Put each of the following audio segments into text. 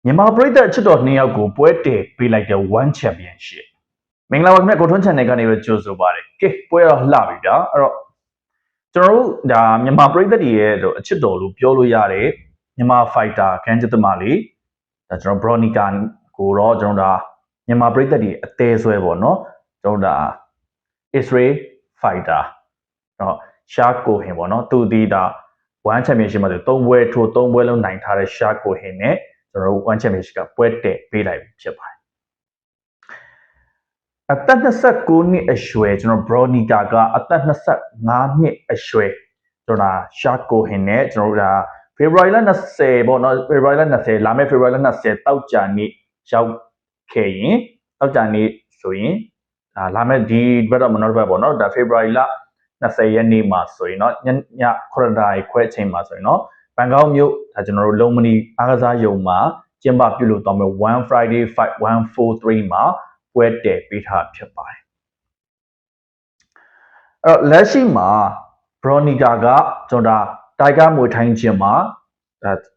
မြန်မာပရိသတ်အချစ်တော်2ယောက်ကိုပွဲတည်ပေးလိုက်တဲ့ One Championship မင်္ဂလာပါခင်ဗျကိုထွန်း channel ကနေကြိုဆိုပါတယ်ကဲပွဲတော့လှပြီဗျာအဲ့တော့ကျွန်တော်တို့ဒါမြန်မာပရိသတ်တွေရဲ့အချစ်တော်လို့ပြောလို့ရတယ်မြန်မာ fighter ခန်းကျသမားလေးဒါကျွန်တော် Bronica ကိုတော့ကျွန်တော်ဒါမြန်မာပရိသတ်တွေအသေးဆွဲပေါ့နော်ကျွန်တော်ဒါ Israel fighter တော့ Shah Kohen ပေါ့နော်သူဒီဒါ One Championship မှာ3ပွဲထိုး3ပွဲလုံးနိုင်ထားတဲ့ Shah Kohen နဲ့ကျွန်တော်တို့ One Championship ကပွဲတည်ပေးလိုက်ဖြစ်ပါတယ်အသက်29နှစ်အရွယ်ကျွန်တော် Bronica ကအသက်25နှစ်အရွယ်ကျွန်တော်ဒါ Shah Kohen နဲ့ကျွန်တော်တို့ဒါ February 20ပေါ့နော် February 20လာမယ့် February 20တောက်ကြနေ့ရောက်ခဲ့ရင်တောက်ကြနေ့ဆိုရင်ဒါလာမယ့်ဒီဘက်တော့မနော်ဘက်ပေါ့နော်ဒါ February 20ရက်နေ့မှာဆိုရင်เนาะည9နာရီခွဲချိန်မှာဆိုရင်เนาะဘန်ကောက်မြို့ဒါကျွန်တော်တို့လုံမနီအားကစားရုံမှာကျင်းပပြုလုပ်သွားမယ် One Friday Fight 143မှာပွဲတည်ပေးထားဖြစ်ပါတယ်အဲ့တော့လက်ရှိမှာ Bronica ကကျွန်တော်ဒါတိုင်ဂါမွေထိုင်းချင်းမှာ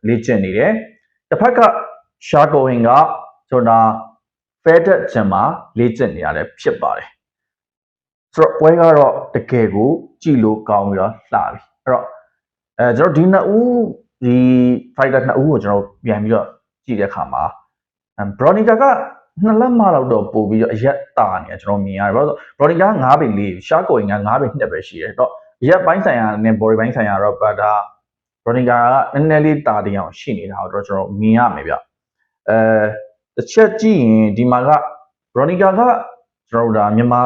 လေ့ကျင့်နေတယ်တစ်ဖက်က Shah Kohen ကကျွန်တော်ဒါ Feded ချင်းမှာလေ့ကျင့်နေရတယ်ဖြစ်ပါတယ်ဆိုတော့ပွဲကတော့တကယ်ကိုကြည့်လို့ကောင်းပြီးတော့လှပြီအဲ့တော့ကျွန်တော်ဒီနှစ်ဦးဒီ fighter နှစ်ဦးကိုကျွန်တော်ပြန်ပြီးတော့ကြည့်တဲ့အခါမှာ Bronica က2လက်မလောက်တော့ပို့ပြီးတော့အရက်တာနေကျွန်တော်မြင်ရတယ်ဘာလို့လဲဆို Bronica က9ပေ4 Shah Kohen က9ပေ2ပဲရှိတယ်တော့အရက်ပိုင်းဆိုင်ရာနဲ့ body ပိုင်းဆိုင်ရာတော့ဒါ Bronica ကနည်းနည်းလေးတာတင်အောင်ရှိနေတာတော့ကျွန်တော်မြင်ရမယ်ဗျတစ်ချက်ကြည့်ရင်ဒီမှာက Bronica ကကျွန်တော်တို့ဒါမြန်မာ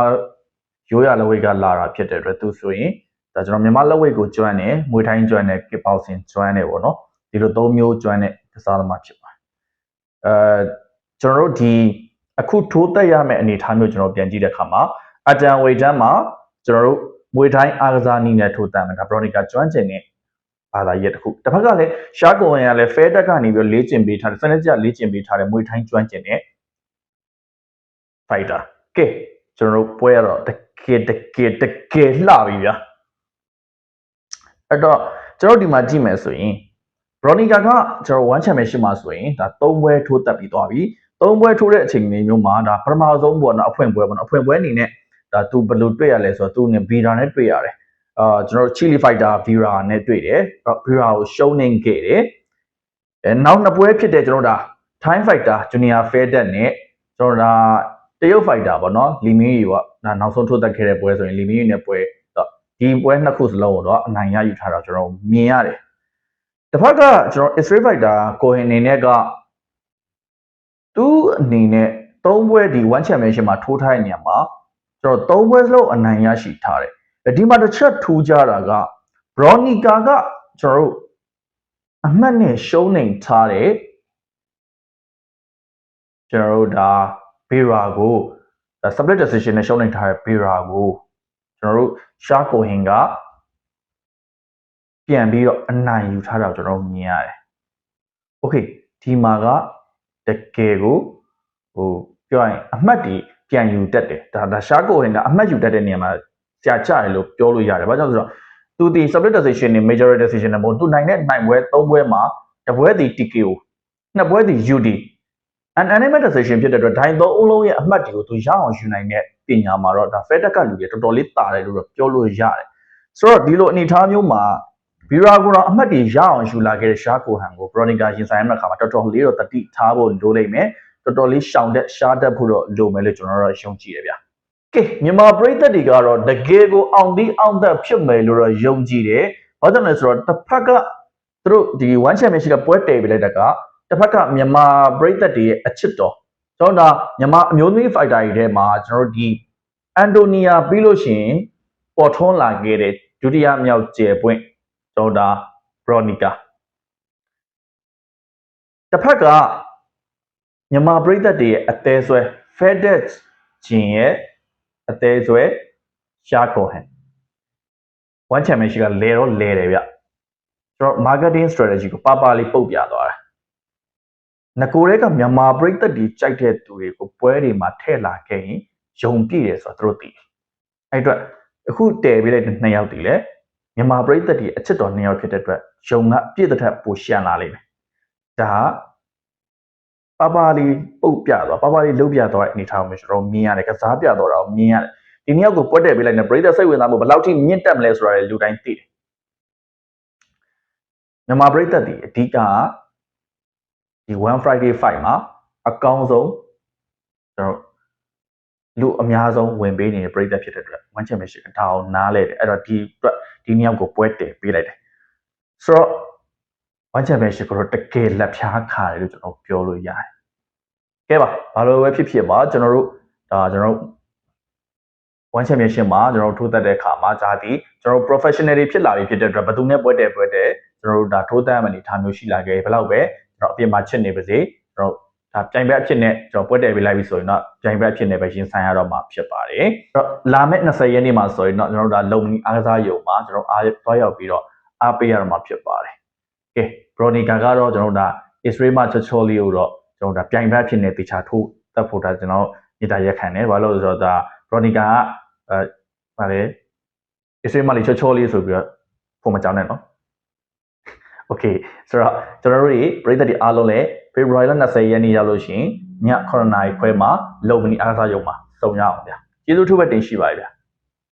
ရိုးရလက်ဝိတ်ကလာတာဖြစ်တဲ့အတွက်သူဆိုရင်ဒါကျွန်တော်မြန်မာလက်ဝိတ်ကိုကျွမ်းတယ်မွေထိုင်းကျွမ်းတယ်ကစ်ပေါစင်ကျွမ်းတယ်ပေါ့နော်ဒီလို3မျိုးကျွမ်းတဲ့ကစားသမားဖြစ်ပါတယ်ကျွန်တော်တို့ဒီအခုထိုးတက်ရမယ့်အနေအထားမျိုးကျွန်တော်ပြန်ကြည့်တဲ့အခါမှာအတန်ဝေတန်းမှာကျွန်တော်တို့မွေထိုင်းအားကစားနည်းနဲ့ထိုးတက်မယ်ဒါ Bronica ကျွမ်းကျင်တဲ့ဘာသာရပ်တစ်ခုတစ်ဖက်ကလည်း Shah Kohen ကလည်း fair တက်ကနေပြီးလေ့ကျင့်ပေးထားတယ်စနစ်ကျလေ့ကျင့်ပေးထားတဲ့မွေထိုင်းကျွမ်းကျင်တဲ့ fighter ကဲကျွန်တော်တို့ပွဲရတော့တကယ်လှပြီဗျာအဲ့တော့ကျွန်တော်ဒီမှာကြည့်မယ်ဆိုရင် Bronica ကကျွန်တော် One Championship မှာဆိုရင်ဒါ3ပွဲထိုးတက်ပြီးသွားပြီ3ပွဲထိုးတဲ့အချိန်မျိုးမှာဒါပထမဆုံးပေါ့နော်အဖွင့်ပွဲပေါ့နော်အဖွင့်ပွဲအနေနဲ့ဒါသူဘယ်လိုတွေ့ရလဲဆိုတော့သူနဲ့ Vira နဲ့တွေ့ရတယ်ကျွန်တော် Chili Fighter Vira နဲ့တွေ့တယ် Vira ကိုရှုံးနေခဲ့တယ်နောက်နှစ်ပွဲဖြစ်တဲ့ကျွန်တော်ဒါ Thai Fighter Junior Feded နဲ့ကျွန်တော်ဒါတရုတ် fighter ပေါ့နော်လီမင်းကြီးပေါ့ဒါနောက်ဆုံးထိုးတက်ခဲ့တဲ့ပွဲဆိုရင်လီမင်းကြီးနဲ့ပွဲဒီပွဲနှစ်ခုစလုံးတော့အနိုင်ရယူထားတာကျွန်တော်မြင်ရတယ်တစ်ဖက်ကကျွန်တော် Israel fighter Kohen အနေနဲ့ကသူ့အနေနဲ့3ပွဲဒီ One Championship မှာထိုးထားတဲ့နေရာမှာကျွန်တော်3ပွဲစလုံးအနိုင်ရရှိထားတယ်ဒီမှာတစ်ချက်ထူးခြားတာက Bronica ကကျွန်တော်တို့အမှတ်နဲ့ရှုံးနေထားတယ်ကျွန်တော်တို့ဒါVira ကို split decision နဲ့ရှုံးနေထားတဲ့ Vira ကိုကျွန်တော်တို့ Shah Kohen ကပြန်ပြီးတော့အနိုင်ယူထားတာကျွန်တော်မြင်ရတယ်။ Okay ဒီမှာကတကယ်ကိုပြောရရင်အမှတ်တွေပြန်ယူတတ်တယ်ဒါ Shah Kohen ကအမှတ်ယူတတ်တဲ့နေရာမှာကြာကြတယ်လို့ပြောလို့ရတယ်။ဘာကြောင့်လဲဆိုတော့သူဒီ split decision နဲ့ majority decision နဲ့မဟုတ်သူနိုင်တဲ့နိုင်ပွဲ3ပွဲမှာတစ်ပွဲဒီ TKO နှစ်ပွဲဒီ UD animate decision ဖြစ်တဲ့အတွက်ဒိုင်သုံးဦးလုံးရဲ့အမှတ်တွေကိုသူရအောင်ယူနိုင်တဲ့ပညာမှာတော့ဒါ Feded ကလူတွေတော်တော်လေးတာတယ်လို့ပြောလို့ရတယ်ဆိုတော့ဒီလိုအနေအထားမျိုးမှာ Vira ကတော့အမှတ်တွေရအောင်ယူလာခဲ့တဲ့ Shah Kohen ကို Bronica ရင်ဆိုင်ရမယ့်အခါမှာတော်တော်လေးတော့တတိထားဖို့လိုလိမ့်မယ်တော်တော်လေးရှောင်တဲ့ရှားတတ်ဖို့တော့လိုမယ်လို့ကျွန်တော်တို့ယုံကြည်တယ်ဗျာကဲမြန်မာပရိသတ်တွေကတော့တကယ်ကိုအောင်သီးအောင်သက်ဖြစ်မယ်လို့တော့ယုံကြည်တယ်ဘာကြောင့်လဲဆိုတော့တစ်ဖက်ကသူတို့ဒီ One Championship ကပွဲတည်ပေးလိုက်တဲ့ကတစ်ဖက်ကမြန်မာပရိသတ်တွေရဲ့အချစ်တော်ကျွန်တော်ဒါမြန်မာအမျိုးသမီး fighter တွေထဲမှာကျွန်တော်တို့ဒီအန်တိုနီယာပြီးလို့ရှိရင်ပေါ်ထွန်းလာခဲ့တဲ့ဒုတိယမြောက်ကျယ်ပွင့်ကျွန်တော်ဒါ Bronica တစ်ဖက်ကမြန်မာပရိသတ်တွေရဲ့အသေးဆွဲ Feded ချင်းရဲ့အသေးဆွဲ Shah Kohen One Championship ကလဲတော့လဲတယ်ဗျကျွန်တော် marketing strategy ကိုပါလေးပုတ်ပြသွားတာငကိုရဲကမြန်မာပရိသတ်တွေကြိုက်တဲ့သူတွေကိုပွဲတွေမှာထည့်လာခဲ့ရင်ယုံပြည့်တယ်ဆိုတော့သူတို့သိတယ်အဲ့အတွက်အခုတည်ပေးလိုက်တဲ့2ယောက်တည်လဲမြန်မာပရိသတ်တွေအချစ်တော်2ယောက်ဖြစ်တဲ့အတွက်ယုံကပြည့်တဲ့ထက်ပိုရှံလာလိမ့်မယ်ဒါ Papali Opiado, Papali Lubiado, anytime, Mia, Casabia, or Mia. The Niago put a bill and a breather say with them, but louting mintam less or a Ludan tea. Namabrita the Tika, the 1 Friday 5 a council, Lu Amiazo, when being in a breather pit, one championship town, Nalet, at a tea, the Niago poete, be like. So, one championship or the K Lapia car, Piolo Yai. Keva, hello, FPA, General. One championship, General to the Kama, Jati, General professionally Pilla, Peter, Batuna, Bote, General Datuta, and Tamushila gave a way, drop your match in Nebazi, drop Jang Batchinet, drop what they will have so not Jang Batchin never in Sayara Map Shapari. Lamet Nasayani Maso, not know that lonely Azayo, General I Toya Biro, Apia Map Shapari. Okay, Brony Gagaro, General, is very much a choli euro, so that Jang Batchinet, the Chatu, the Puta, General, Italia Cane, Valo, the Broniga. Is it Mali Choli so good for my channel? Okay, so generally, break the alole, pre royal na say any yellow sheen, Nya Coronai Quema, Logni Azayoma, so now, yeah. You do two at Shiva.